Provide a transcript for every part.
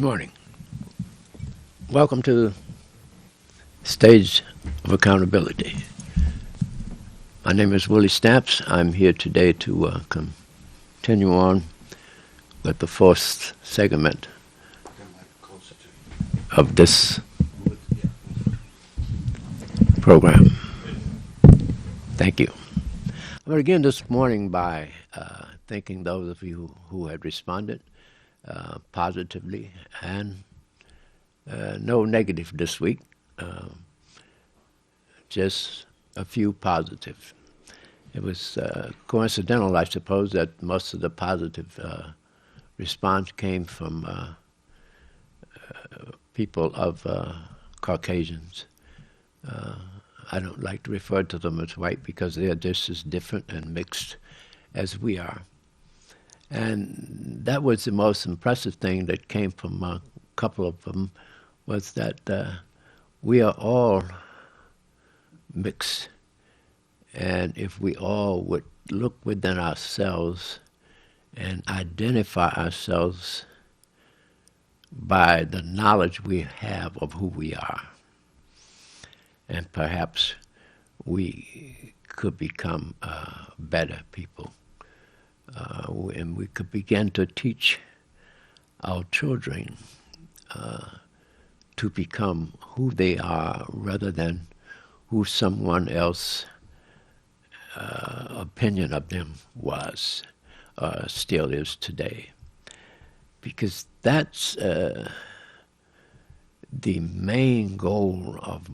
morning. Welcome to Stage of Accountability. My name is Willie Stamps. I'm here today to continue on with the first segment of this program. Thank you. I'm going to begin this morning by thanking those of you who had responded positively and no negative this week, just a few positive. It was coincidental, I suppose, that most of the positive response came from people of Caucasians. I don't like to refer to them as white because they are just as different and mixed as we are. And that was the most impressive thing that came from a couple of them, was that we are all mixed. And if we all would look within ourselves and identify ourselves by the knowledge we have of who we are, and perhaps we could become better people. And we could begin to teach our children to become who they are rather than who someone else's opinion of them was, still is today. Because that's the main goal of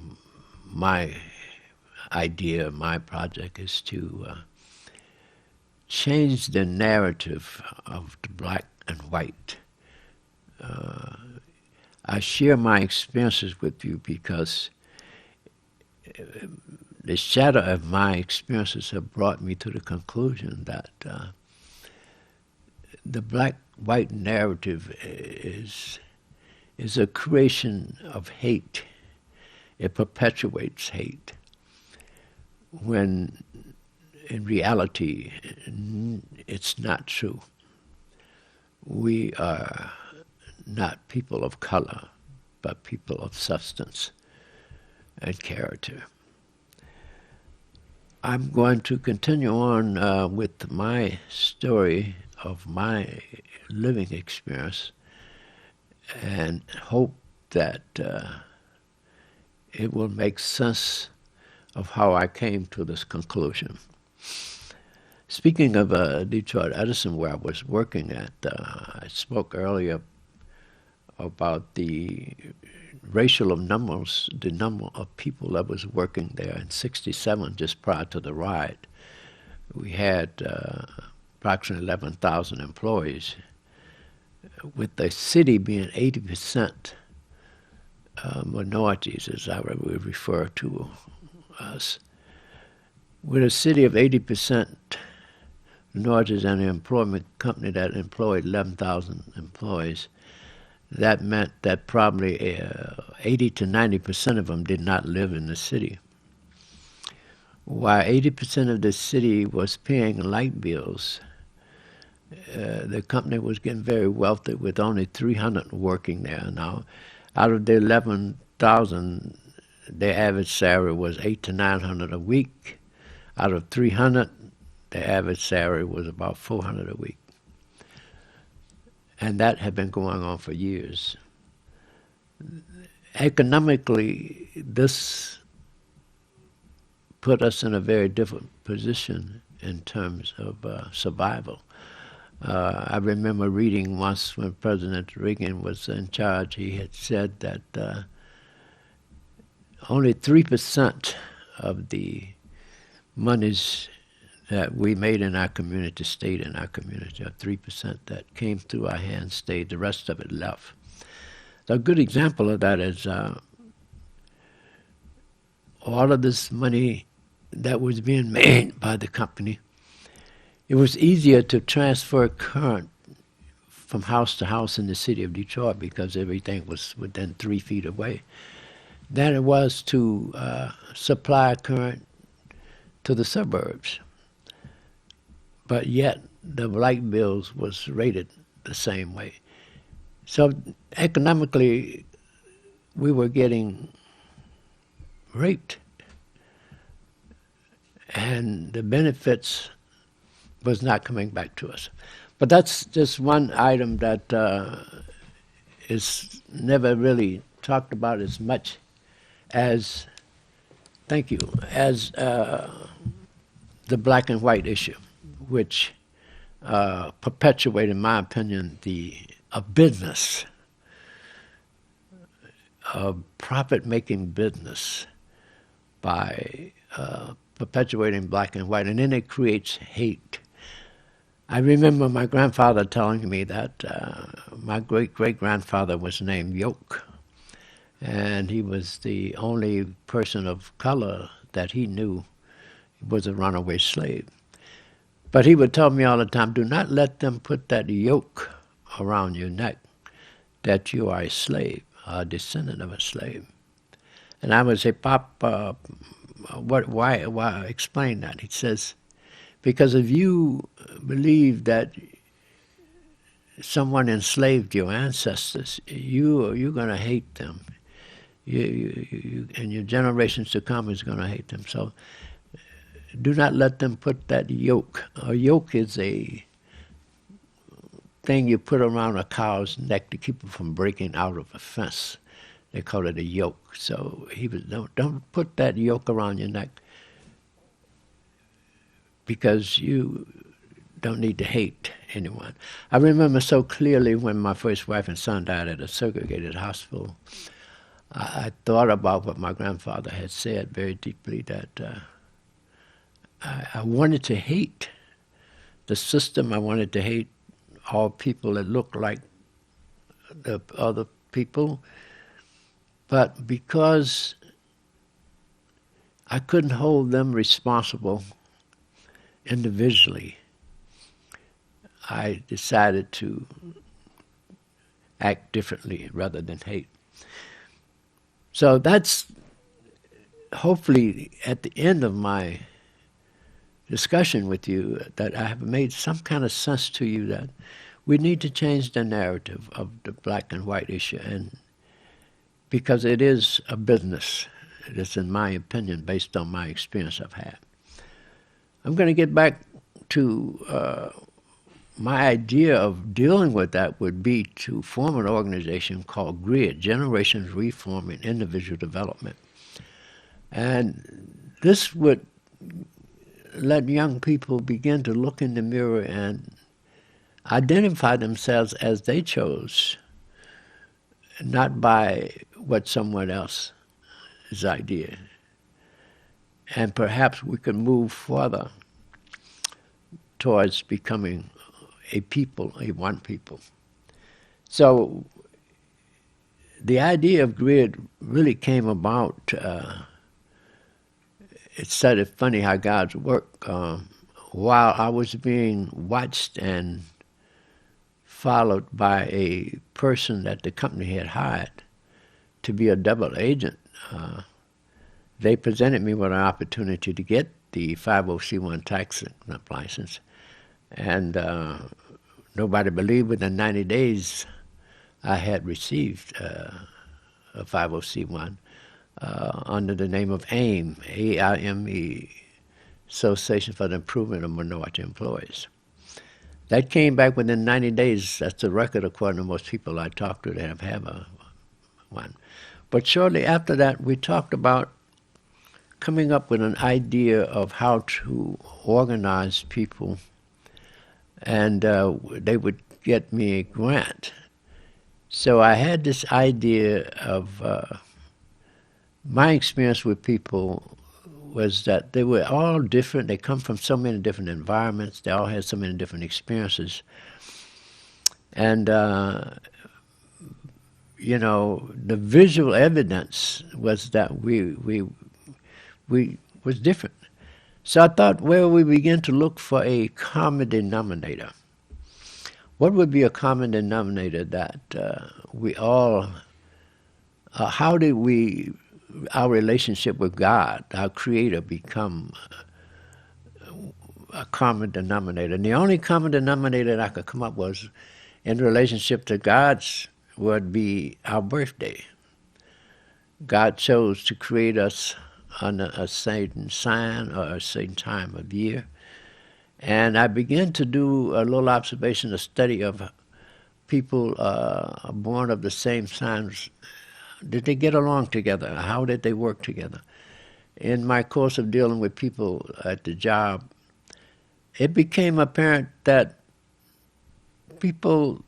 my idea, my project, is to change the narrative of the black and white. I share my experiences with you because the shadow of my experiences have brought me to the conclusion that the black-white narrative is a creation of hate. It perpetuates hate, when in reality it's not true. We are not people of color, but people of substance and character. I'm going to continue on with my story of my living experience and hope that it will make sense of how I came to this conclusion. Speaking of Detroit Edison, where I was working at, I spoke earlier about the racial numbers, the number of people that was working there in '67, just prior to the riot. We had approximately 11,000 employees, with the city being 80% minorities, as I would refer to us. With a city of 80% minorities and an employment company that employed 11,000 employees, that meant that probably 80 to 90% of them did not live in the city. While 80% of the city was paying light bills, the company was getting very wealthy with only 300 working there. Now, out of the 11,000, their average salary was $800 to $900 a week. Out of 300, the average salary was about $400 a week. And that had been going on for years. Economically, this put us in a very different position in terms of survival. I remember reading once when President Reagan was in charge, he had said that only 3% of the monies that we made in our community stayed in our community, or 3% that came through our hands stayed, the rest of it left. So a good example of that is all of this money that was being made by the company. It was easier to transfer current from house to house in the city of Detroit because everything was within 3 feet away than it was to supply current to the suburbs. But yet the light bills was rated the same way. So economically, we were getting raped, and the benefits was not coming back to us. But that's just one item that is never really talked about as much as, thank you, as the black and white issue, which perpetuate, in my opinion, a business, a profit-making business by perpetuating black and white, and then it creates hate. I remember my grandfather telling me that my great-great-grandfather was named Yoke, and he was the only person of color that he knew was a runaway slave. But he would tell me all the time, do not let them put that yoke around your neck that you are a slave, a descendant of a slave. And I would say, Pop, why explain that? He says, because if you believe that someone enslaved your ancestors, you're going to hate them. And your generations to come is going to hate them. So do not let them put that yoke. A yoke is a thing you put around a cow's neck to keep it from breaking out of a fence. They call it a yoke. So he was, don't put that yoke around your neck, because you don't need to hate anyone. I remember so clearly when my first wife and son died at a segregated hospital, I thought about what my grandfather had said very deeply, that I wanted to hate the system. I wanted to hate all people that looked like the other people. But because I couldn't hold them responsible individually, I decided to act differently rather than hate. So that's hopefully at the end of my discussion with you, that I have made some kind of sense to you that we need to change the narrative of the black and white issue, and because it is a business. It is, in my opinion, based on my experience I've had. I'm going to get back to my idea of dealing with that would be to form an organization called GRID, Generations Reforming Individual Development. And this would let young people begin to look in the mirror and identify themselves as they chose, not by what someone else's idea. And perhaps we could move further towards becoming a people, a one people. So the idea of GRID really came about, it's sort of funny how God's work, while I was being watched and followed by a person that the company had hired to be a double agent, they presented me with an opportunity to get the 50C1 tax license. And nobody believed within 90 days I had received a 50C1 under the name of AIME, A-I-M-E, Association for the Improvement of Minority Employees. That came back within 90 days. That's the record according to most people I talked to that have had one. But shortly after that, we talked about coming up with an idea of how to organize people, and they would get me a grant. So I had this idea of my experience with people was that they were all different. They come from so many different environments. They all had so many different experiences. And, you know, the visual evidence was that we was different. So I thought, well, we begin to look for a common denominator. What would be a common denominator that we all, how did our relationship with God, our Creator, become a common denominator? And the only common denominator that I could come up was in relationship to God's would be our birthday. God chose to create us on a certain sign or a certain time of year. And I began to do a little observation, a study of people born of the same signs. Did they get along together? How did they work together? In my course of dealing with people at the job, it became apparent that people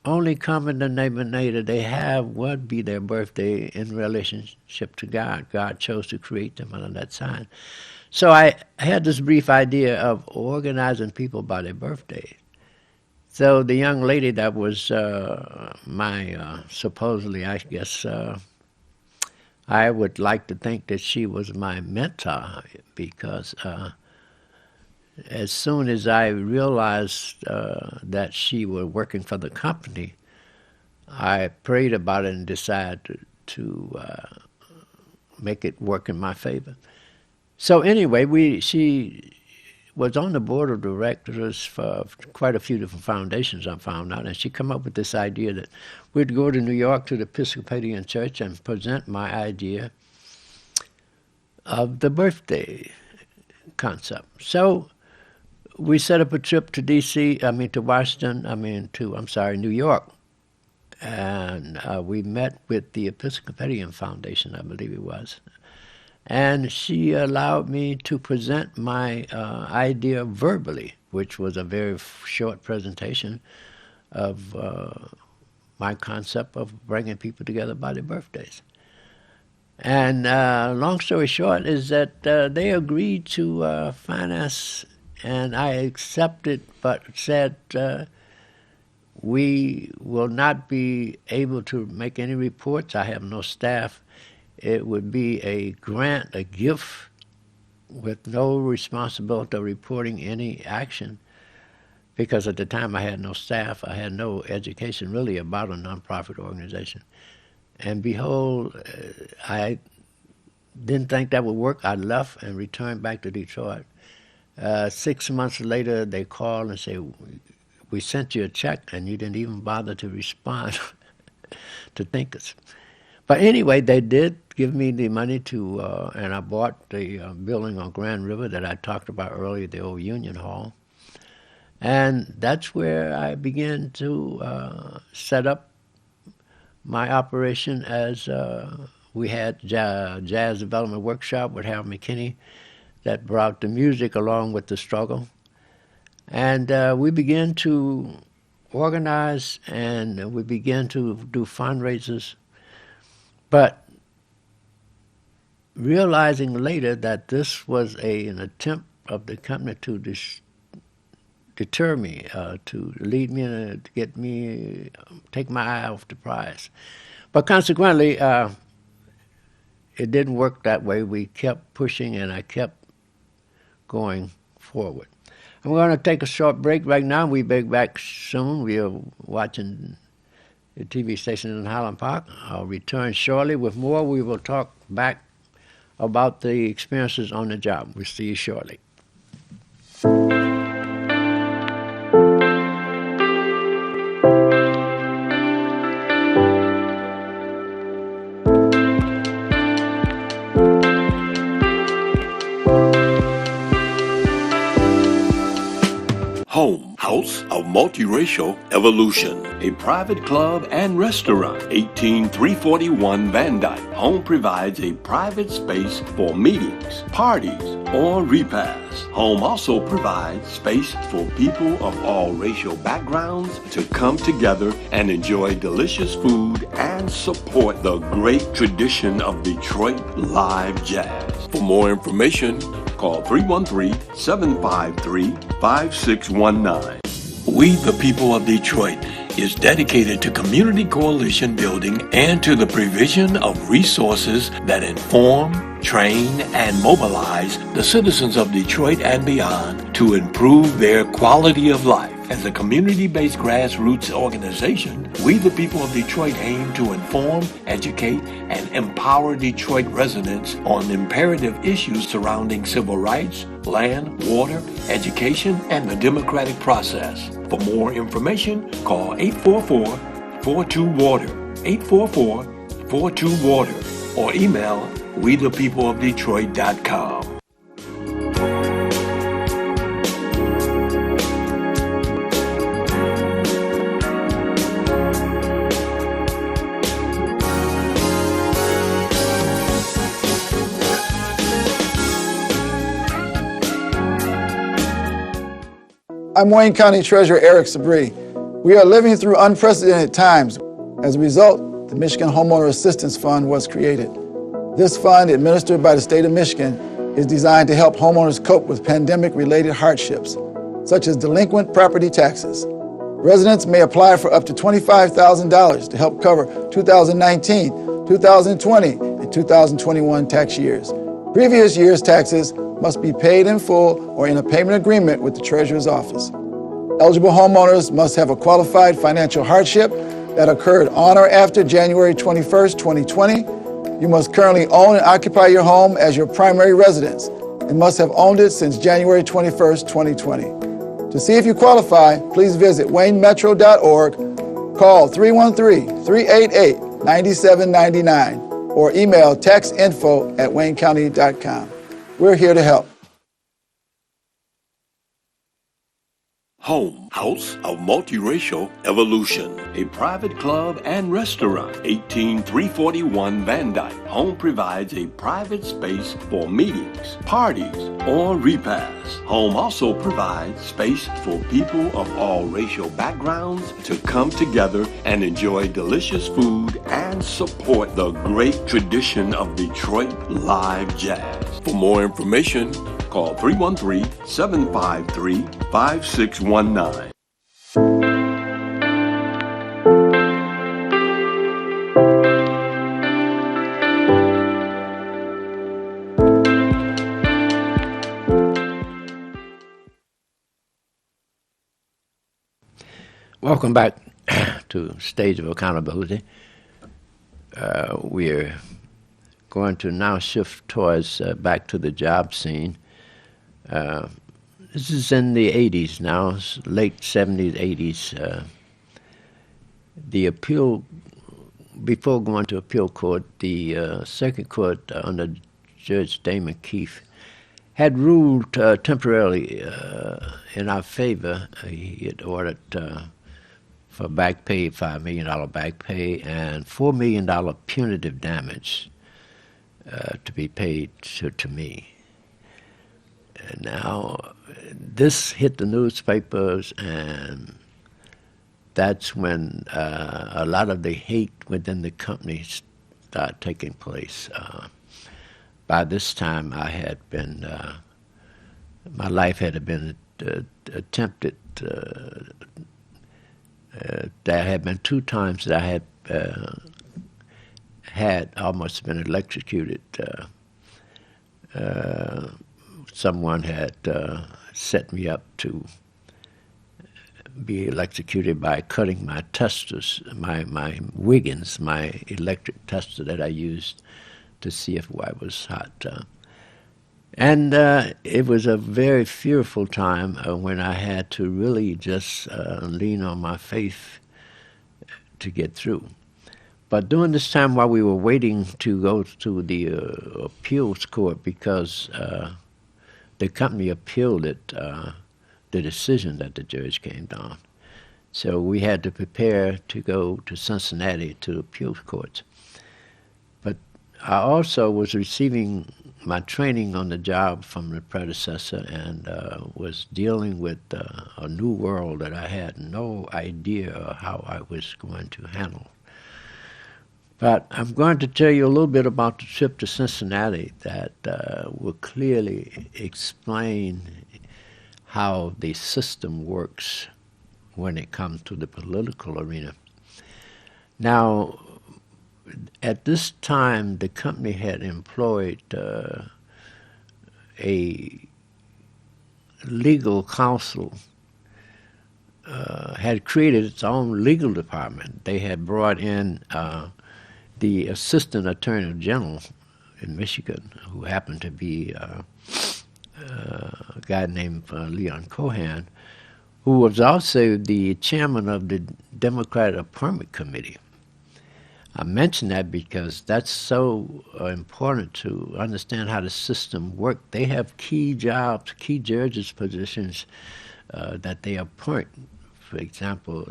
only common denominator they have would be their birthday in relationship to God. God chose to create them under that sign. So I had this brief idea of organizing people by their birthday. So the young lady that was my supposedly, I guess, I would like to think that she was my mentor, because as soon as I realized that she was working for the company, I prayed about it and decided to make it work in my favor. So anyway, she was on the board of directors for quite a few different foundations, I found out, and she came up with this idea that we'd go to New York to the Episcopalian Church and present my idea of the birthday concept. So we set up a trip to New York, and we met with the Episcopalian Foundation, I believe it was. And she allowed me to present my idea verbally, which was a very short presentation of my concept of bringing people together by their birthdays. And long story short is that they agreed to finance, and I accepted, but said we will not be able to make any reports. I have no staff. It would be a grant, a gift, with no responsibility of reporting any action, because at the time I had no staff. I had no education really about a nonprofit organization. And behold, I didn't think that would work. I left and returned back to Detroit. 6 months later, they called and said, we sent you a check and you didn't even bother to respond to thank us. But anyway, they did give me the money to, and I bought the building on Grand River that I talked about earlier, the old Union Hall. And that's where I began to set up my operation as we had jazz development workshop with Harold McKinney that brought the music along with the struggle. And we began to organize, and we began to do fundraisers. But realizing later that this was an attempt of the company to deter me, to lead me, to get me, take my eye off the prize. But consequently, it didn't work that way. We kept pushing, and I kept going forward. I'm going to take a short break right now. We'll be back soon. We are watching the TV station in Highland Park. I'll return shortly with more. We will talk back about the experiences on the job. We'll see you shortly. Home, House of Multiracial Evolution, a private club and restaurant, 18341 Van Dyke. Home provides a private space for meetings, parties, or repasts. Home also provides space for people of all racial backgrounds to come together and enjoy delicious food and support the great tradition of Detroit live jazz. For more information, call 313-753-5619. We, the people of Detroit, is dedicated to community coalition building and to the provision of resources that inform, train, and mobilize the citizens of Detroit and beyond to improve their quality of life. As a community-based grassroots organization, we, the people of Detroit, aim to inform, educate, and empower Detroit residents on imperative issues surrounding civil rights, land, water, education, and the democratic process. For more information, call 844 844-42-WATER, 844-42-WATER, or email wethepeopleofdetroit.com. I'm Wayne County Treasurer Eric Sabree. We are living through unprecedented times. As a result, the Michigan Homeowner Assistance Fund was created. This fund, administered by the state of Michigan, is designed to help homeowners cope with pandemic-related hardships, such as delinquent property taxes. Residents may apply for up to $25,000 to help cover 2019, 2020, and 2021 tax years. Previous year's taxes must be paid in full or in a payment agreement with the Treasurer's office. Eligible homeowners must have a qualified financial hardship that occurred on or after January 21st, 2020. You must currently own and occupy your home as your primary residence and must have owned it since January 21st, 2020. To see if you qualify, please visit waynemetro.org, call 313-388-9799, or email textinfo@waynecounty.com. We're here to help. Home, House of Multiracial Evolution, a private club and restaurant, 18341 Van Dyke. Home provides a private space for meetings, parties, or repasts. Home also provides space for people of all racial backgrounds to come together and enjoy delicious food and support the great tradition of Detroit live jazz. For more information, call 313-753-5619. Welcome back to Stage of Accountability. We're going to now shift towards back to the job scene. This is in the 80s now, late 70s, 80s. The appeal, before going to appeal court, the circuit court under Judge Damon Keefe had ruled temporarily in our favor. He had ordered for back pay, $5 million back pay, and $4 million punitive damage to be paid to me. Now, this hit the newspapers, and that's when a lot of the hate within the company started taking place. By this time, I had been, my life had been attempted. There had been 2 times that I had almost been electrocuted. Someone had set me up to be electrocuted by cutting my testers, my Wiggins, my electric tester that I used to see if I was hot. And it was a very fearful time when I had to really just lean on my faith to get through. But during this time, while we were waiting to go to the appeals court, because the company appealed it, the decision that the judge came down. So we had to prepare to go to Cincinnati to the appeals courts. But I also was receiving my training on the job from the predecessor and was dealing with a new world that I had no idea how I was going to handle. But I'm going to tell you a little bit about the trip to Cincinnati that will clearly explain how the system works when it comes to the political arena. Now, at this time, the company had employed a legal counsel, had created its own legal department. They had brought in the Assistant Attorney General in Michigan, who happened to be a guy named Leon Cohan, who was also the chairman of the Democratic Appointment Committee. I mention that because that's so important to understand how the system works. They have key jobs, key judges' positions that they appoint. For example,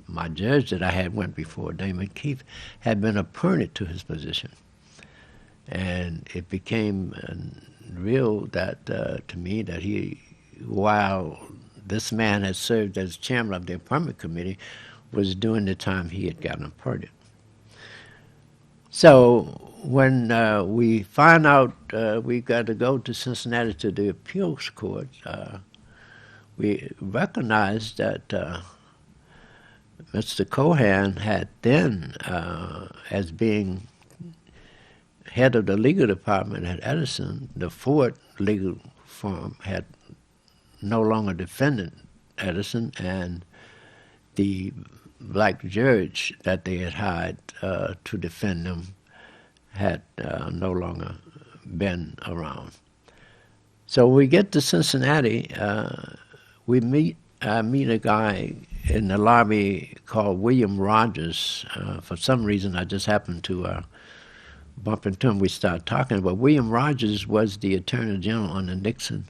my judge that I had went before, Damon Keith, had been appointed to his position. And it became real that to me that he, while this man had served as chairman of the appointment committee, was during the time he had gotten appointed. So when we find out we got to go to Cincinnati to the appeals court, we recognized that Mr. Cohan had then, as being head of the legal department at Edison, the Ford legal firm had no longer defended Edison, and the black judge that they had hired to defend them had no longer been around. So we get to Cincinnati, I meet a guy in the lobby called William Rogers. For some reason, I just happened to bump into him. We started talking, but William Rogers was the Attorney General under Nixon,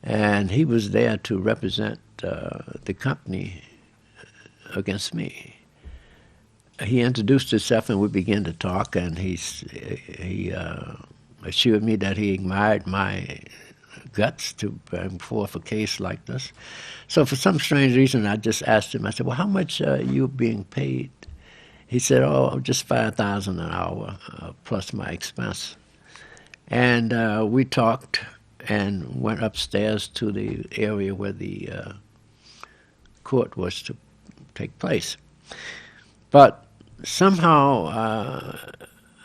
and he was there to represent the company against me. He introduced himself, and we began to talk, and he assured me that he admired my guts to bring forth a case like this. So for some strange reason, I just asked him, I said, well, how much are you being paid? He said, oh, just $5,000 an hour plus my expense. And we talked and went upstairs to the area where the court was to take place. But somehow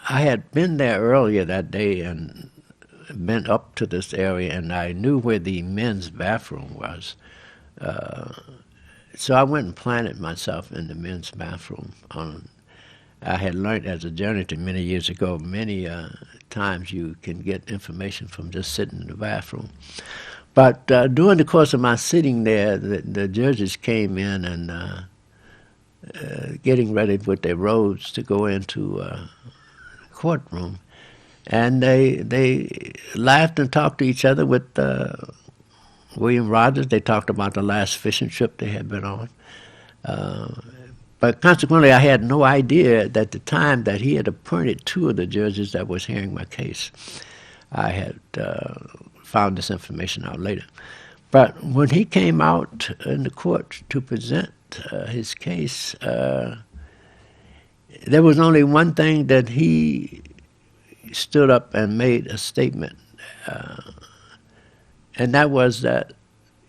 I had been there earlier that day and been up to this area, and I knew where the men's bathroom was. So I went and planted myself in the men's bathroom. I had learned as a janitor many years ago, many times you can get information from just sitting in the bathroom. But during the course of my sitting there, the judges came in and getting ready with their robes to go into the courtroom. And they laughed and talked to each other with William Rogers. They talked about the last fishing trip they had been on. But consequently, I had no idea at the time that he had appointed two of the judges that was hearing my case. I had found this information out later. But when he came out in the court to present his case, there was only one thing that he stood up and made a statement, and that was that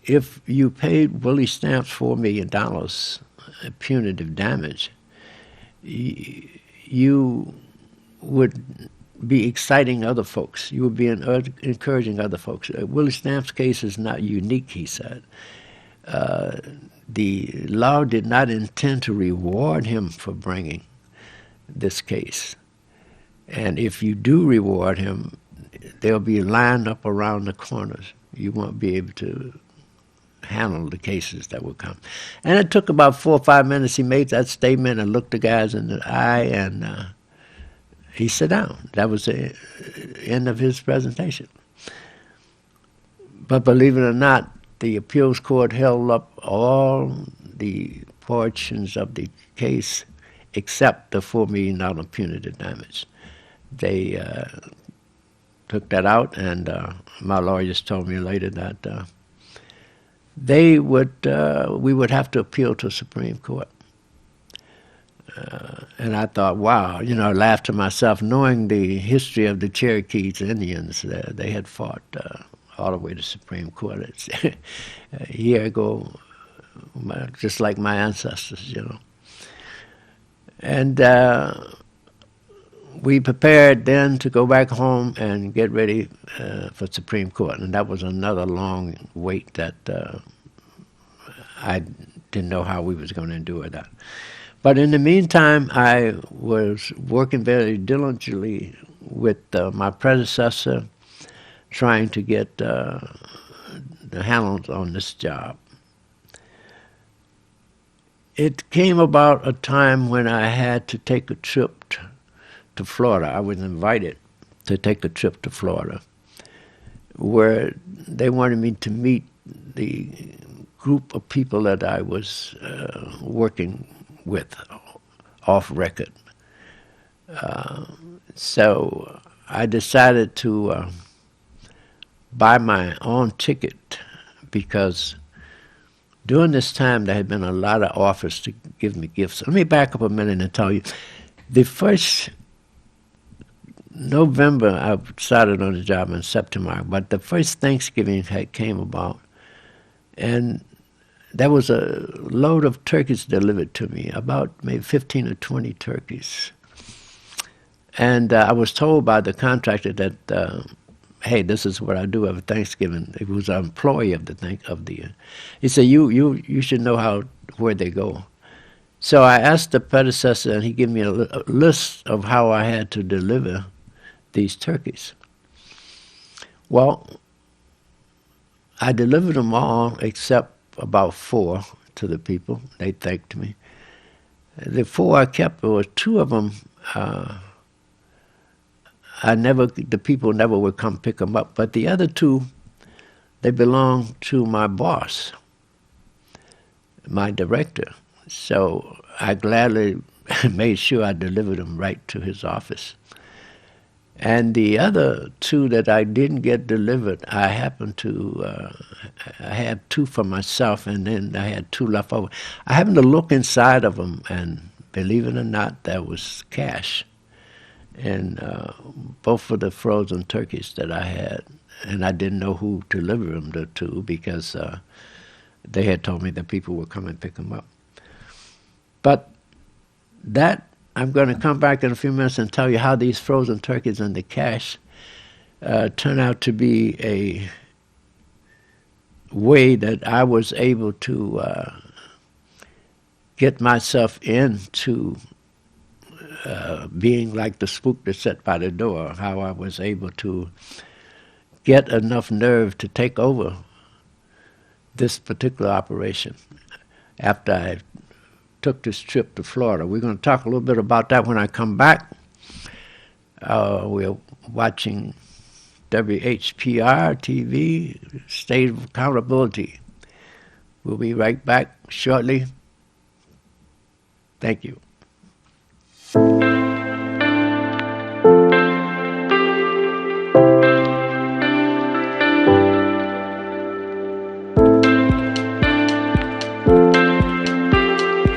if you paid Willie Stamps $4 million punitive damage, you would be exciting other folks. You would be encouraging other folks. Willie Stamps' case is not unique, he said. The law did not intend to reward him for bringing this case. And if you do reward him, they'll be lined up around the corners. You won't be able to handle the cases that will come. And it took about 4 or 5 minutes. He made that statement and looked the guys in the eye, and he sat down. That was the end of his presentation. But believe it or not, the appeals court held up all the portions of the case except the $4 million punitive damage. They took that out, and my lawyers told me later that we would have to appeal to Supreme Court. And I thought, wow, I laughed to myself, knowing the history of the Cherokees Indians. They had fought all the way to Supreme Court. It's a year ago, just like my ancestors, And we prepared then to go back home and get ready for Supreme Court. And that was another long wait that I didn't know how we was going to endure that. But in the meantime, I was working very diligently with my predecessor, trying to get the handles on this job. it came about a time when I had to take a trip to Florida. I was invited to take a trip to Florida, where they wanted me to meet the group of people that I was working with off record. So I decided to buy my own ticket, because during this time there had been a lot of offers to give me gifts. Let me back up a minute and tell you. The first November, I started on the job in September, but the first Thanksgiving came about, and there was a load of turkeys delivered to me, about maybe 15 or 20 turkeys. And I was told by the contractor that, hey, this is what I do every Thanksgiving. He was an employee of the he said, you should know where they go. So I asked the predecessor, and he gave me a list of how I had to deliver these turkeys. Well, I delivered them all except about 4 to the people. They thanked me. The 4 I kept, there were 2 of them, the people never would come pick them up. But the other 2, they belonged to my boss, my director. So I gladly made sure I delivered them right to his office. And the other 2 that I didn't get delivered, I happened to, I had 2 for myself, and then I had 2 left over. I happened to look inside of them, and believe it or not, there was cash in both of the frozen turkeys that I had. And I didn't know who to deliver them to, because they had told me that people would come and pick them up. But that, I'm going to come back in a few minutes and tell you how these frozen turkeys and the cash turned out to be a way that I was able to get myself into being like the spook that sat by the door, how I was able to get enough nerve to take over this particular operation after I took this trip to Florida. We're going to talk a little bit about that when I come back. We're watching WHPR TV, State of Accountability. We'll be right back shortly. Thank you.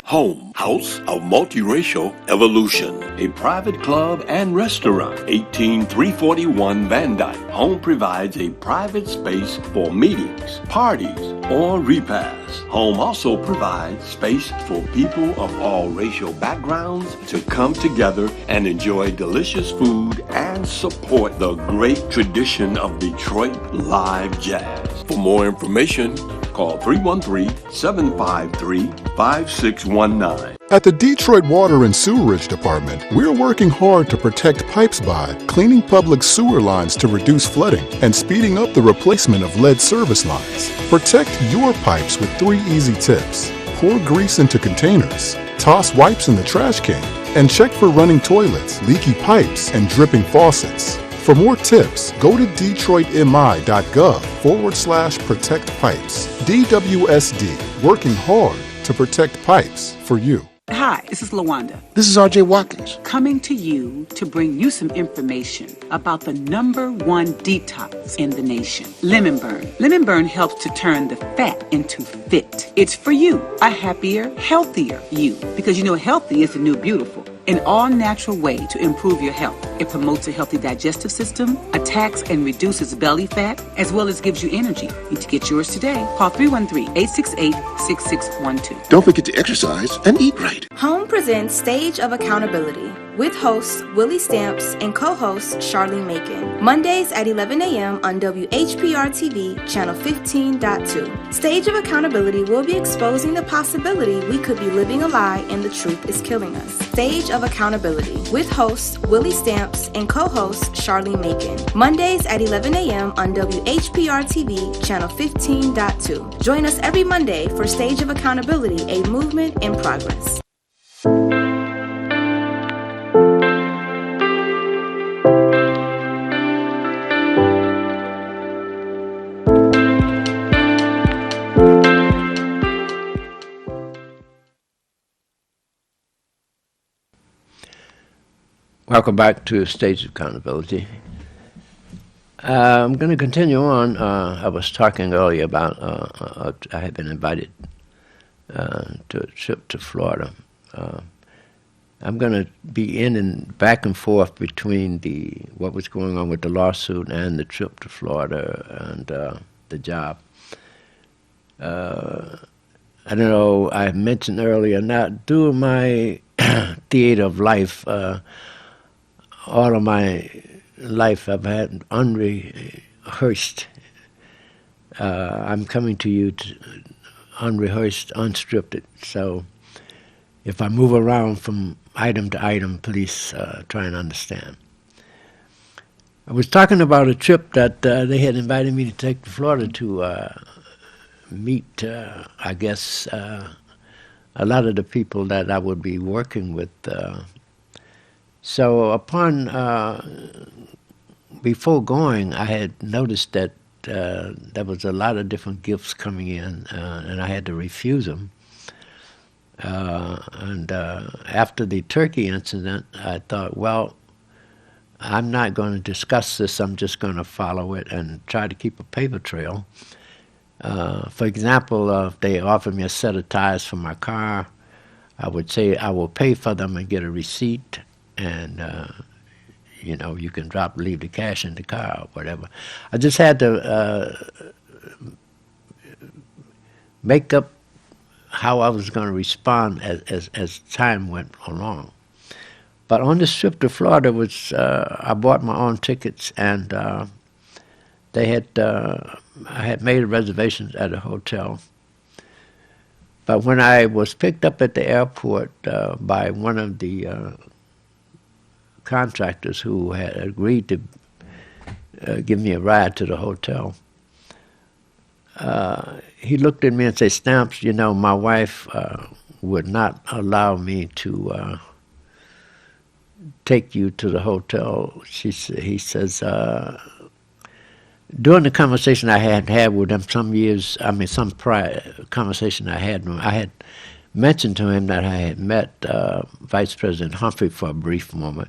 Home, House of Multiracial Evolution, a private club and restaurant, 18341 Van Dyke. Home provides a private space for meetings, parties, or repasts. Home also provides space for people of all racial backgrounds to come together and enjoy delicious food and support the great tradition of Detroit live jazz. For more information, call 313-753-5619. At the Detroit Water and Sewerage Department, we're working hard to protect pipes by cleaning public sewer lines to reduce flooding and speeding up the replacement of lead service lines. Protect your pipes with 3 easy tips. Pour grease into containers, toss wipes in the trash can, and check for running toilets, leaky pipes, and dripping faucets. For more tips, go to DetroitMI.gov/protect pipes. DWSD, working hard to protect pipes for you. Hi, this is LaWanda. This is R.J. Watkins. Coming to you to bring you some information about the #1 detox in the nation, Lemon Burn. Lemon Burn helps to turn the fat into fit. It's for you, a happier, healthier you. Because you know healthy is the new beautiful. An all-natural way to improve your health. It promotes a healthy digestive system, attacks and reduces belly fat, as well as gives you energy. You need to get yours today. Call 313-868-6612. Don't forget to exercise and eat right. Home presents Stage of Accountability, with host Willie Stamps and co-host Charlene Macon. Mondays at 11 a.m. on WHPR-TV, channel 15.2. Stage of Accountability will be exposing the possibility we could be living a lie and the truth is killing us. Stage of Accountability with host Willie Stamps and co-host Charlene Macon. Mondays at 11 a.m. on WHPR-TV, channel 15.2. Join us every Monday for Stage of Accountability, a movement in progress. Welcome back to Stage of Accountability. I'm going to continue on. I was talking earlier about I had been invited to a trip to Florida. I'm going to be in and back and forth between what was going on with the lawsuit and the trip to Florida and the job. I don't know, I mentioned earlier, not doing my theater of life. All of my life I've had unrehearsed. I'm coming to you unrehearsed, unscripted. So if I move around from item to item, please try and understand. I was talking about a trip that they had invited me to take to Florida to meet, I guess, a lot of the people that I would be working with. So before going, I had noticed that there was a lot of different gifts coming in, and I had to refuse them. And after the turkey incident, I thought, well, I'm not going to discuss this. I'm just going to follow it and try to keep a paper trail. For example, if they offered me a set of tires for my car, I would say I will pay for them and get a receipt. And, you can leave the cash in the car or whatever. I just had to make up how I was going to respond as time went along. But on this trip to Florida, I bought my own tickets, and I had made reservations at a hotel. But when I was picked up at the airport by one of the contractors who had agreed to give me a ride to the hotel, he looked at me and said, Stamps, my wife would not allow me to take you to the hotel. He says, during the conversation I had with him some prior conversation I had mentioned to him that I had met Vice President Humphrey for a brief moment.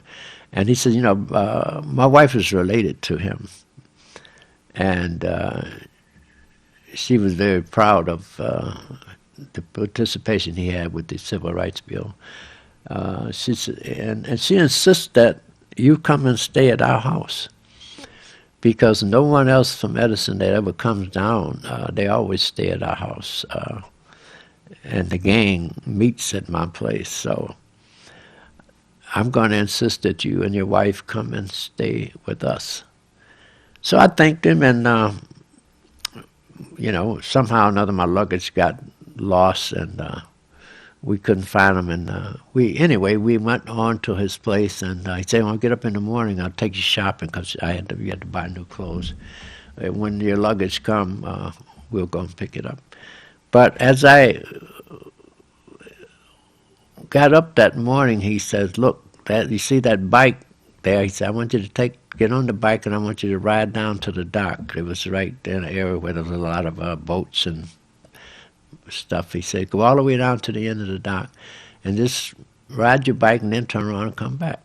And he said, my wife is related to him. And she was very proud of the participation he had with the Civil Rights Bill. She insists that you come and stay at our house, because no one else from Edison that ever comes down, they always stay at our house. And the gang meets at my place, so I'm going to insist that you and your wife come and stay with us. So I thanked him, and somehow or another my luggage got lost, and we couldn't find them. And we went on to his place, and he said, "When I get up in the morning, I'll take you shopping, because we had to buy new clothes. When your luggage come, we'll go and pick it up." But as I got up that morning, he says, "Look, you see that bike there?" He said, "I want you to get on the bike, and I want you to ride down to the dock." It was right in an area where there was a lot of boats and stuff. He said, "Go all the way down to the end of the dock, and just ride your bike, and then turn around and come back."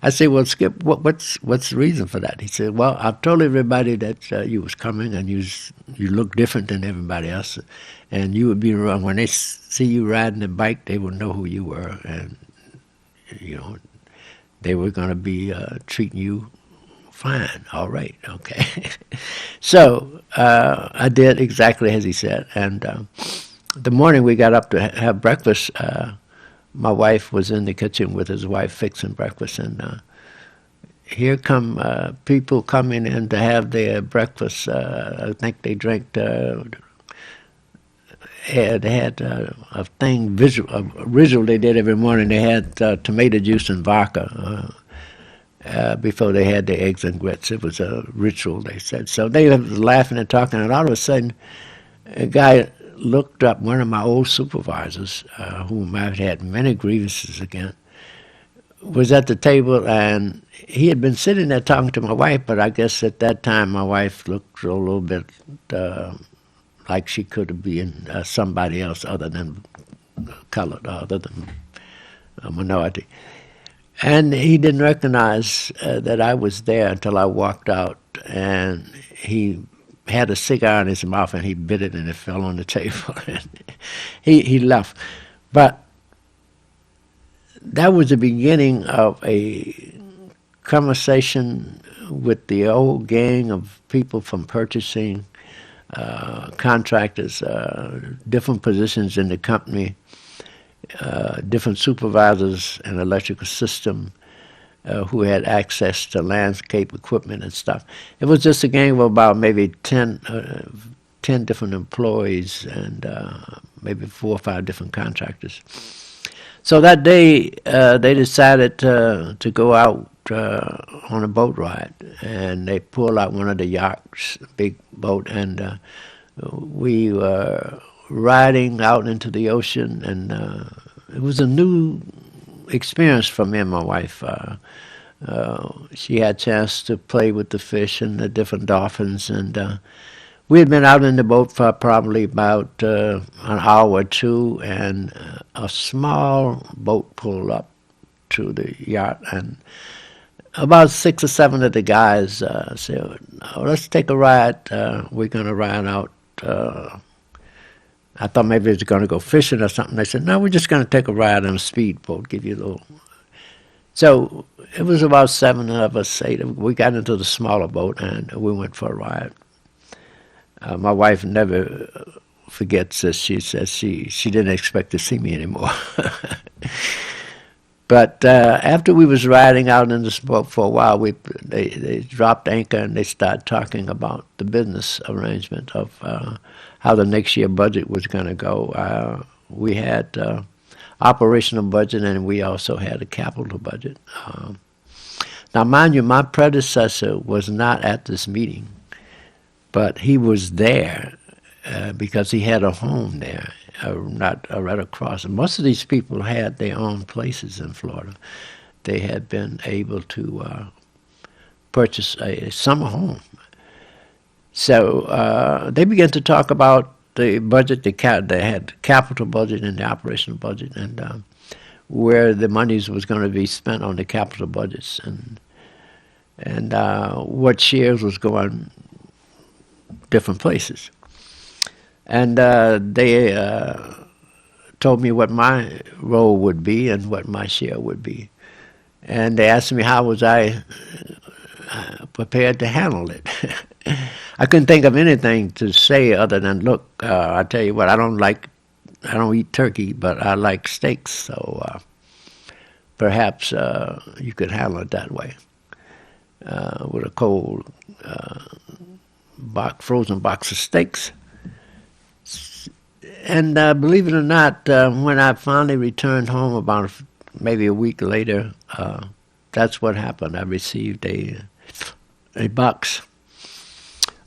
I said, "Well, Skip, what's the reason for that?" He said, "Well, I've told everybody that you was coming, and you look different than everybody else, and you would be around. When they see you riding the bike, they will know who you were, and they were going to be treating you fine. All right, okay." So I did exactly as he said, and the morning we got up to have breakfast, my wife was in the kitchen with his wife fixing breakfast, and here come people coming in to have their breakfast. I think they drank. They had a thing ritual they did every morning. They had tomato juice and vodka before they had their eggs and grits. It was a ritual, they said. So they were laughing and talking, and all of a sudden, a guy looked up, one of my old supervisors, whom I've had many grievances against, was at the table, and he had been sitting there talking to my wife, but I guess at that time my wife looked a little bit like she could have been somebody else other than colored, other than a minority. And he didn't recognize that I was there until I walked out, and he had a cigar in his mouth, and he bit it, and it fell on the table. And he left. But that was the beginning of a conversation with the old gang of people from purchasing, contractors, different positions in the company, different supervisors in the electrical system who had access to landscape equipment and stuff. It was just a gang of about maybe 10 different employees and maybe 4 or 5 different contractors. So that day, they decided to go out on a boat ride, and they pulled out one of the yachts, a big boat, and we were riding out into the ocean, and it was a new experience for me and my wife. She had a chance to play with the fish and the different dolphins, and we had been out in the boat for probably about an hour or two, and a small boat pulled up to the yacht, and about 6 or 7 of the guys said, "Oh, let's take a ride. We're going to ride out." I thought maybe they were going to go fishing or something. They said, "No, we're just going to take a ride on a speedboat, give you a little." So it was about 7 of us, 8. We got into the smaller boat, and we went for a ride. My wife never forgets this. She says she didn't expect to see me anymore. But after we was riding out in this boat for a while, they dropped anchor, and they started talking about the business arrangement of how the next year budget was going to go. We had operational budget, and we also had a capital budget. Now, mind you, my predecessor was not at this meeting, but he was there because he had a home there, not right across. Most of these people had their own places in Florida. They had been able to purchase a summer home. So they began to talk about the budget. They had the capital budget and the operational budget, and where the monies was going to be spent on the capital budgets, and what shares was going different places. And they told me what my role would be and what my share would be. And they asked me how was I prepared to handle it. I couldn't think of anything to say other than, look, I tell you what, I don't eat turkey, but I like steaks, so perhaps you could handle it that way with a cold frozen box of steaks. And believe it or not, when I finally returned home about maybe a week later, that's what happened. I received a box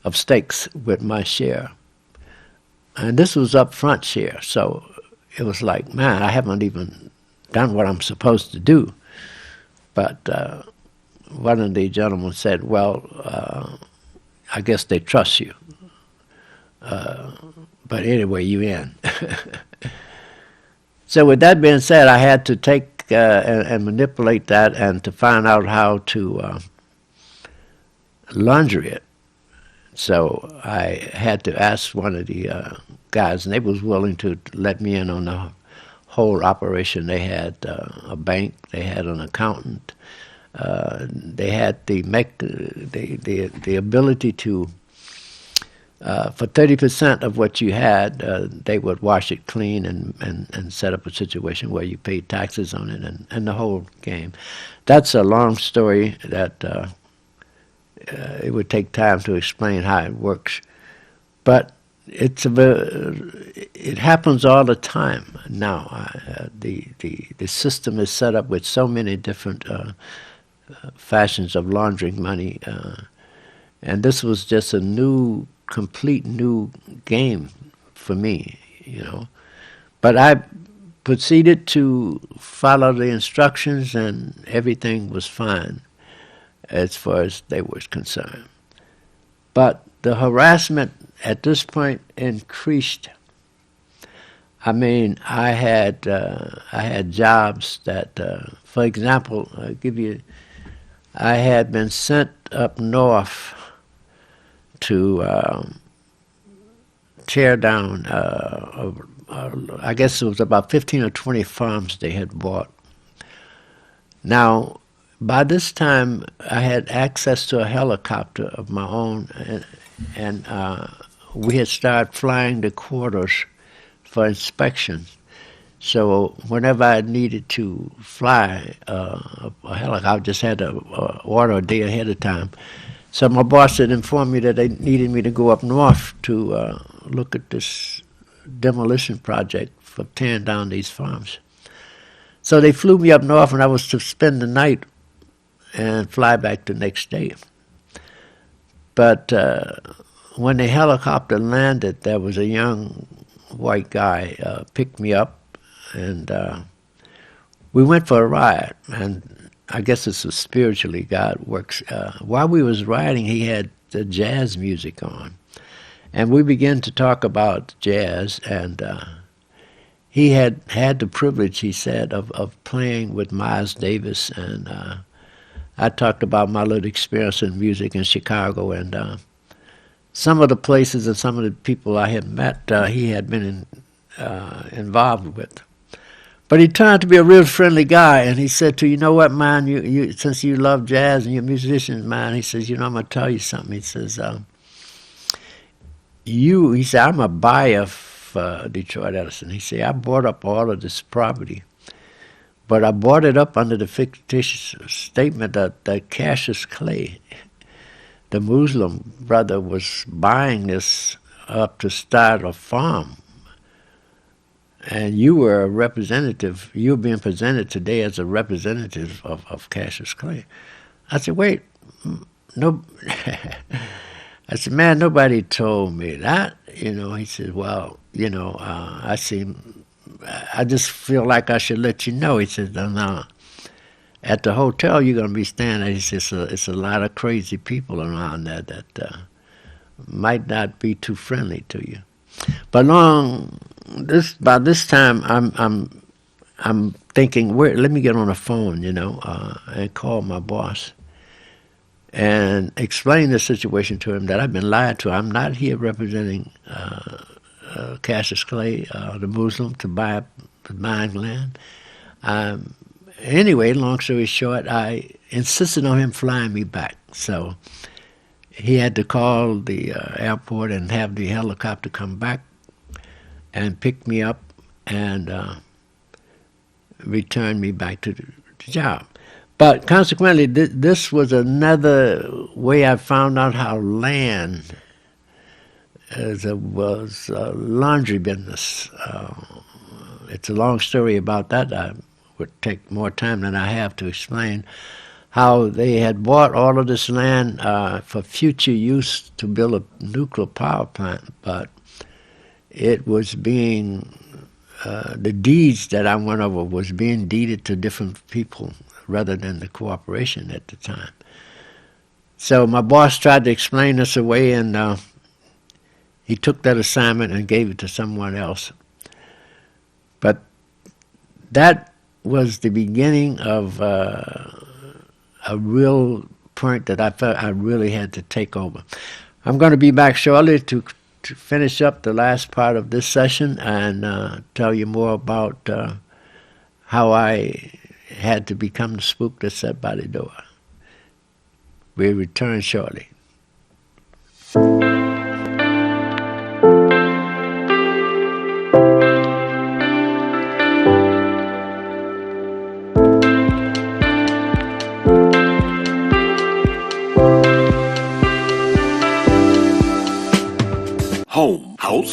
of steaks with my share. And this was upfront share, so it was like, man, I haven't even done what I'm supposed to do. But one of the gentlemen said, well, I guess they trust you. But anyway, you in. So with that being said, I had to take and manipulate that and to find out how to laundry it. So I had to ask one of the guys, and they was willing to let me in on the whole operation. They had a bank, they had an accountant, they had the ability to for 30% of what you had, they would wash it clean and set up a situation where you paid taxes on it and the whole game. That's a long story that it would take time to explain how it works. But it happens all the time now. The system is set up with so many different fashions of laundering money, and this was just a complete new game for me, But I proceeded to follow the instructions, and everything was fine as far as they were concerned. But the harassment at this point increased. I mean, I had jobs that, for example, I had been sent up north to tear down, I guess it was about 15 or 20 farms they had bought. Now, by this time, I had access to a helicopter of my own, and we had started flying the quarters for inspection. So whenever I needed to fly a helicopter, I just had to order a day ahead of time. So my boss had informed me that they needed me to go up north to look at this demolition project for tearing down these farms. So they flew me up north, and I was to spend the night and fly back the next day. But when the helicopter landed, there was a young white guy picked me up, and we went for a ride. And I guess it's a spiritually God works. While we was riding, he had the jazz music on, and we began to talk about jazz. And he had the privilege, he said, of playing with Miles Davis, and I talked about my little experience in music in Chicago, and some of the places and some of the people I had met, he had been involved with. But he turned out to be a real friendly guy, and he said to, you know what, man, you since you love jazz and you're musicians, man, he says, I'm going to tell you something. He says, he said, I'm a buyer for Detroit Edison. He said, I bought up all of this property, but I bought it up under the fictitious statement that Cassius Clay, the Muslim brother, was buying this up to start a farm. And you were a representative, you were being presented today as a representative of Cassius Clay. I said, wait, no. I said, man, nobody told me that. He said, well, I just feel like I should let you know. He said, no. At the hotel you're going to be staying at, he says, it's a lot of crazy people around there that might not be too friendly to you. But by this time, I'm thinking, let me get on the phone, and call my boss and explain the situation to him, that I've been lied to. I'm not here representing Cassius Clay, the Muslim, to buy mine land. Anyway, long story short, I insisted on him flying me back. So he had to call the airport and have the helicopter come back and pick me up and return me back to the job. But consequently, this was another way I found out how land was a laundry business. It's a long story about that. I would take more time than I have to explain how they had bought all of this land for future use to build a nuclear power plant, but it was being, the deeds that I went over was being deeded to different people rather than the corporation at the time. So my boss tried to explain this away, and he took that assignment and gave it to someone else. But that was the beginning of a real point that I felt I really had to take over. I'm going to be back shortly to finish up the last part of this session and tell you more about how I had to become the spook that sat by the door. We'll return shortly.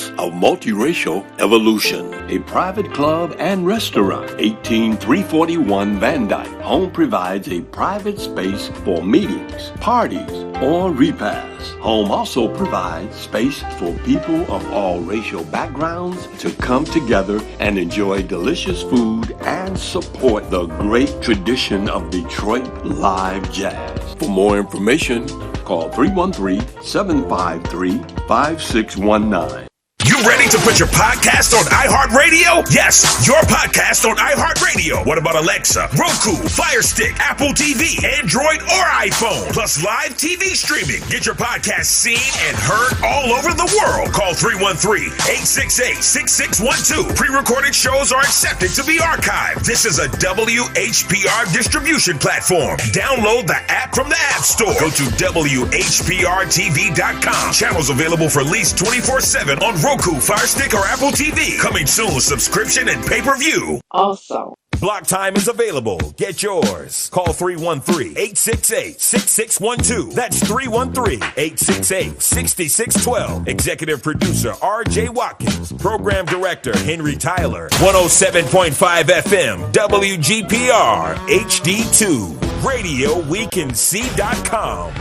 House of Multiracial Evolution, a private club and restaurant, 18341 Van Dyke. Home provides a private space for meetings, parties, or repasts. Home also provides space for people of all racial backgrounds to come together and enjoy delicious food and support the great tradition of Detroit live jazz. For more information, call 313-753-5619. You ready to put your podcast on iHeartRadio? Yes, your podcast on iHeartRadio. What about Alexa, Roku, Fire Stick, Apple TV, Android, or iPhone? Plus live TV streaming. Get your podcast seen and heard all over the world. Call 313-868-6612. Pre-recorded shows are accepted to be archived. This is a WHPR distribution platform. Download the app from the App Store. Go to WHPRTV.com. Channels available for lease 24/7 on Roku, Fire Stick, or Apple TV. Coming soon with subscription and pay-per-view. Also, Block Time is available. Get yours. Call 313-868-6612. That's 313-868-6612. Executive producer R.J. Watkins. Program director Henry Tyler. 107.5 FM WGPR HD2. RadioWeCanSee.com.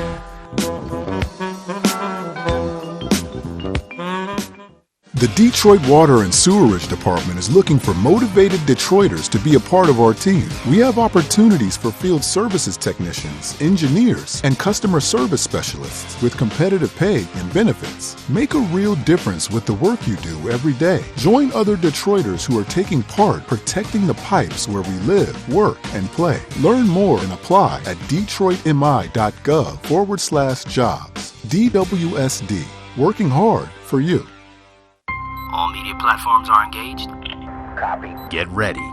The Detroit Water and Sewerage Department is looking for motivated Detroiters to be a part of our team. We have opportunities for field services technicians, engineers, and customer service specialists with competitive pay and benefits. Make a real difference with the work you do every day. Join other Detroiters who are taking part protecting the pipes where we live, work, and play. Learn more and apply at detroitmi.gov/jobs. DWSD, working hard for you. All media platforms are engaged. Copy. Get ready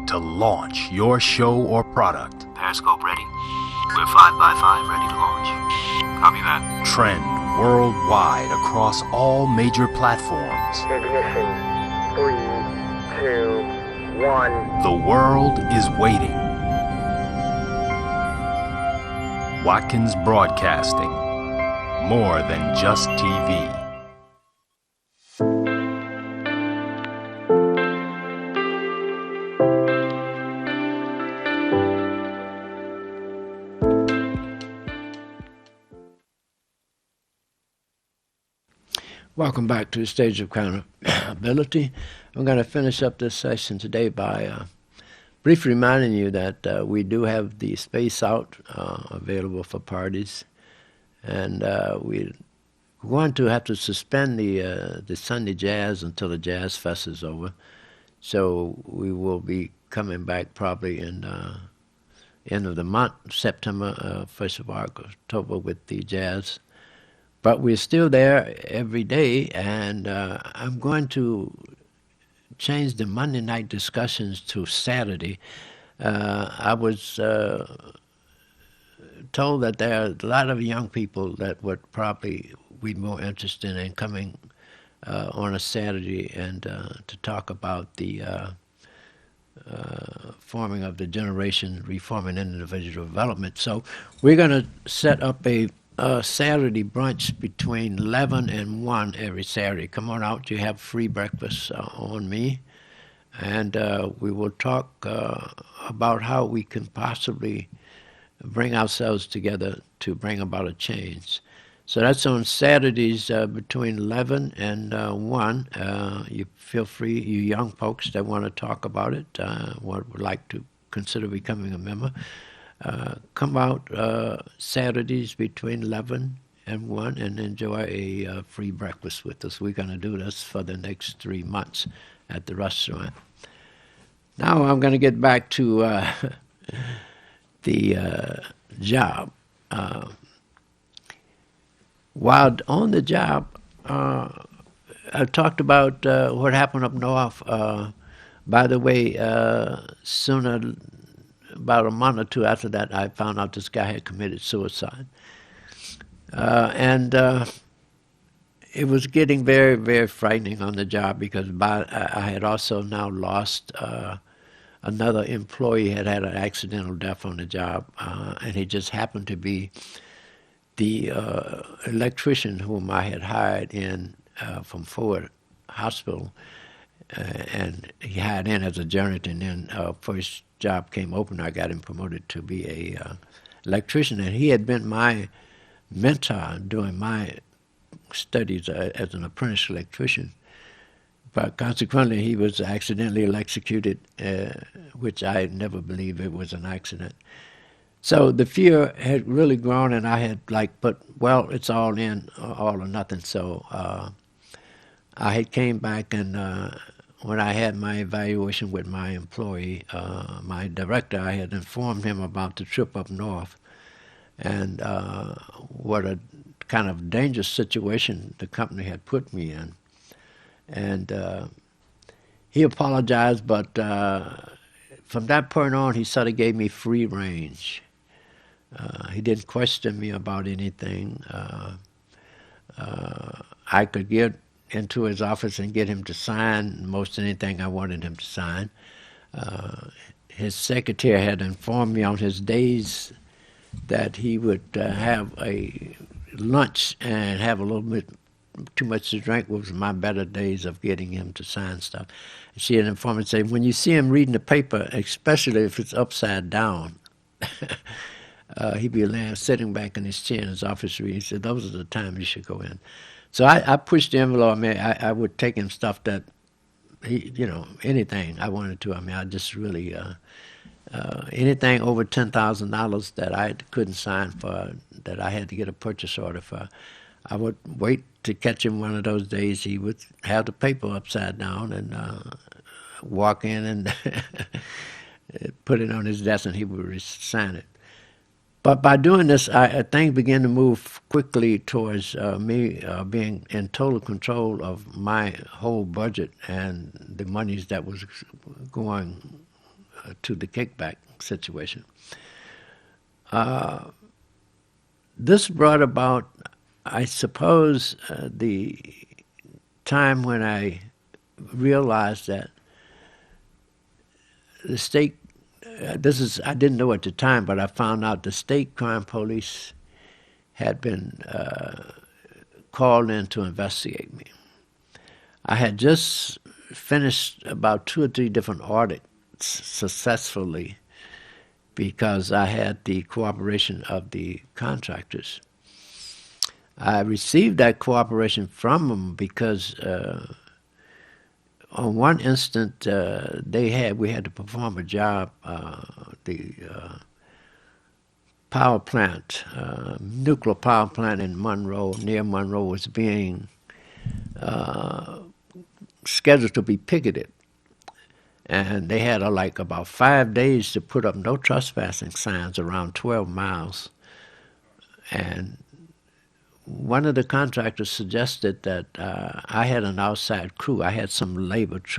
to launch your show or product. Periscope ready. We're 5x5 ready to launch. Copy that. Trend worldwide across all major platforms. Ignition. 3, 2, 1. The world is waiting. Watkins Broadcasting. More than just TV. Welcome back to the Stage of Accountability. I'm going to finish up this session today by briefly reminding you that we do have the space out available for parties, and we're going to have to suspend the Sunday Jazz until the Jazz Fest is over. So we will be coming back probably in end of the month, September, 1st of October with the Jazz. But we're still there every day, and I'm going to change the Monday night discussions to Saturday. I was told that there are a lot of young people that would probably be more interested in coming on a Saturday and to talk about the forming of the generation, reforming individual development. So we're going to set up a Saturday brunch between 11 and 1 every Saturday. Come on out. You have free breakfast on me. And we will talk about how we can possibly bring ourselves together to bring about a change. So that's on Saturdays between 11 and 1. You feel free, you young folks that want to talk about it, would like to consider becoming a member, come out Saturdays between 11 and 1 and enjoy a free breakfast with us. We're going to do this for the next 3 months at the restaurant. Now I'm going to get back to the job. While on the job, I talked about what happened up north. By the way, sooner, about a month or two after that, I found out this guy had committed suicide. And it was getting very, very frightening on the job because I had also now lost another employee had had an accidental death on the job, and he just happened to be the electrician whom I had hired in from Ford hospital, and he hired in as a janitor, and then first job came open, I got him promoted to be a electrician, and he had been my mentor during my studies as an apprentice electrician. But consequently, he was accidentally electrocuted, which I never believed it was an accident. So the fear had really grown, and I had well, it's all in, all or nothing. So I had came back, and when I had my evaluation with my employee, my director, I had informed him about the trip up north and what a kind of dangerous situation the company had put me in. And he apologized, but from that point on, he sort of gave me free range. He didn't question me about anything. I could get into his office and get him to sign most anything I wanted him to sign. His secretary had informed me on his days that he would have a lunch and have a little bit too much to drink was my better days of getting him to sign stuff. She had informed me and said, when you see him reading the paper, especially if it's upside down, he'd be sitting back in his chair in his office reading. He said, those are the times you should go in. So I pushed the envelope. I mean, I would take him stuff that anything I wanted to. I mean, I just really, anything over $10,000 that I couldn't sign for, that I had to get a purchase order for, I would wait to catch him one of those days. He would have the paper upside down and walk in and put it on his desk, and he would sign it. But by doing this, things began to move quickly towards me being in total control of my whole budget and the monies that was going to the kickback situation. This brought about, I suppose, the time when I realized that the state, I didn't know at the time, but I found out the state crime police had been called in to investigate me. I had just finished about 2 or 3 different audits successfully because I had the cooperation of the contractors. I received that cooperation from them because on one instant we had to perform a job. The power plant, nuclear power plant in near Monroe, was being scheduled to be picketed. And they had about 5 days to put up no trespassing signs around 12 miles. And one of the contractors suggested that I had an outside crew. I had some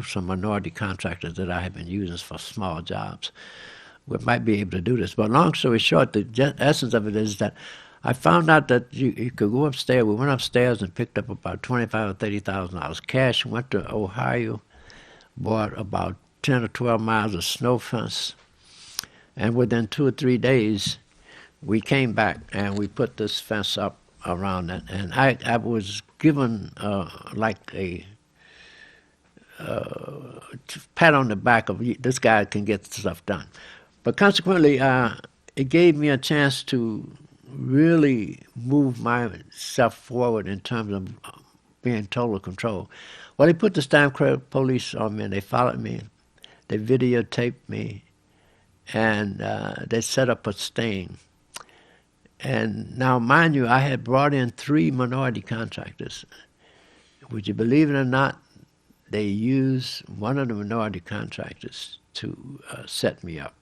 some minority contractors that I had been using for small jobs. We might be able to do this. But long story short, the essence of it is that I found out that you could go upstairs. We went upstairs and picked up about $25,000 or $30,000 cash, went to Ohio, bought about 10 or 12 miles of snow fence, and within 2 or 3 days, we came back and we put this fence up around it. And I was given a pat on the back of, this guy can get stuff done. But consequently, it gave me a chance to really move myself forward in terms of being in total control. Well, they put the stamp police on me, and they followed me. They videotaped me, and they set up a sting. And now, mind you, I had brought in 3 minority contractors. Would you believe it or not, they used one of the minority contractors to set me up.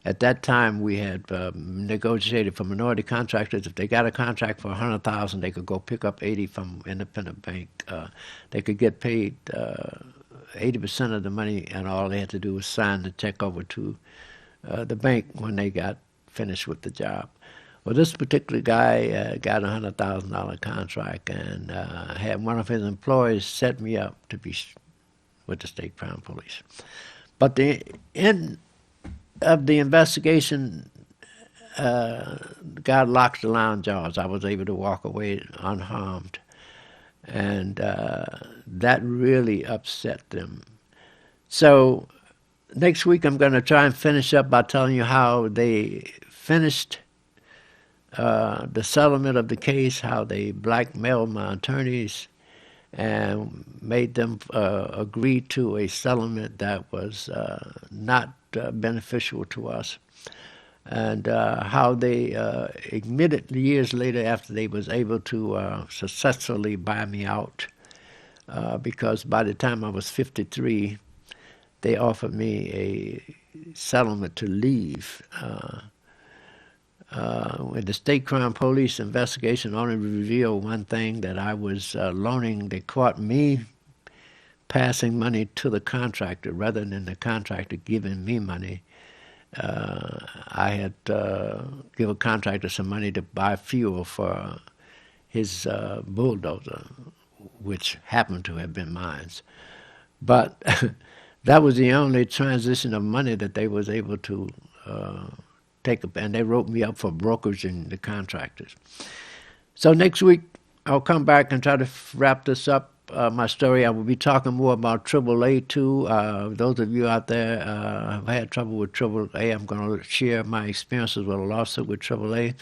At that time, we had negotiated for minority contractors. If they got a contract for $100,000, they could go pick up 80 from independent bank. They could get paid 80% of the money, and all they had to do was sign the check over to the bank when they got finished with the job. Well, this particular guy got a $100,000 contract and had one of his employees set me up to be with the state crime police. But the end of the investigation, God locked the lounge doors. I was able to walk away unharmed. And that really upset them. So next week I'm going to try and finish up by telling you how they finished the settlement of the case, how they blackmailed my attorneys and made them agree to a settlement that was not beneficial to us, and how they admitted years later after they was able to successfully buy me out, because by the time I was 53, they offered me a settlement to leave. When the state crime police investigation only revealed one thing, that I was loaning, they caught me passing money to the contractor rather than the contractor giving me money. I had given a contractor some money to buy fuel for his bulldozer, which happened to have been mine. But that was the only transition of money that they was able to take up, and they wrote me up for brokers and the contractors. So next week, I'll come back and try to wrap this up, my story. I will be talking more about AAA too. Those of you out there have had trouble with AAA, I'm going to share my experiences with a lawsuit with AAA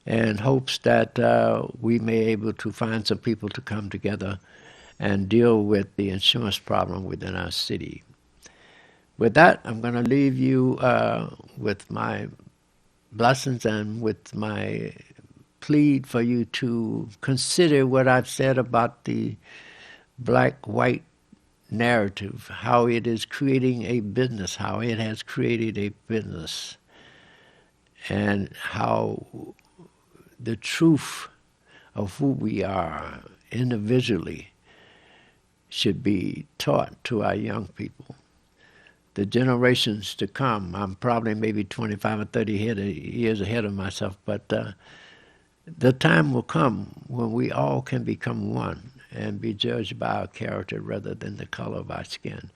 in hopes that we may be able to find some people to come together and deal with the insurance problem within our city. With that, I'm going to leave you with my blessings and with my plead for you to consider what I've said about the black-white narrative, how it is creating a business, how it has created a business, and how the truth of who we are individually should be taught to our young people. The generations to come, I'm probably maybe 25 or 30 years ahead of myself, but the time will come when we all can become one and be judged by our character rather than the color of our skin.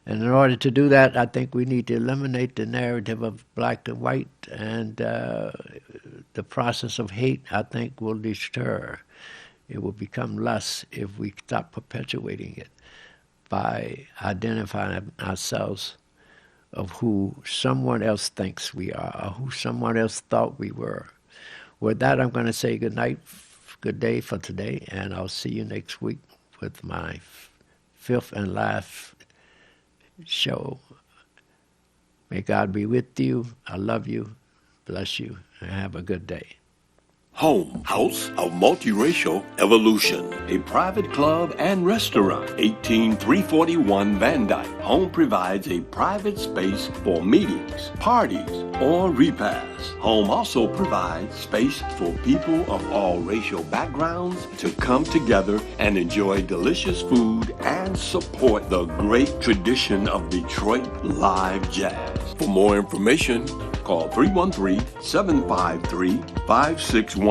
And in order to do that, I think we need to eliminate the narrative of black and white, and the process of hate, I think, will deter. It will become less if we stop perpetuating it by identifying ourselves of who someone else thinks we are, or who someone else thought we were. With that, I'm going to say good night, good day for today, and I'll see you next week with my fifth and last show. May God be with you. I love you, bless you, and have a good day. Home, House of Multiracial Evolution, a private club and restaurant, 18341 Van Dyke. Home provides a private space for meetings, parties, or repasts. Home also provides space for people of all racial backgrounds to come together and enjoy delicious food and support the great tradition of Detroit live jazz. For more information, call 313-753-5619.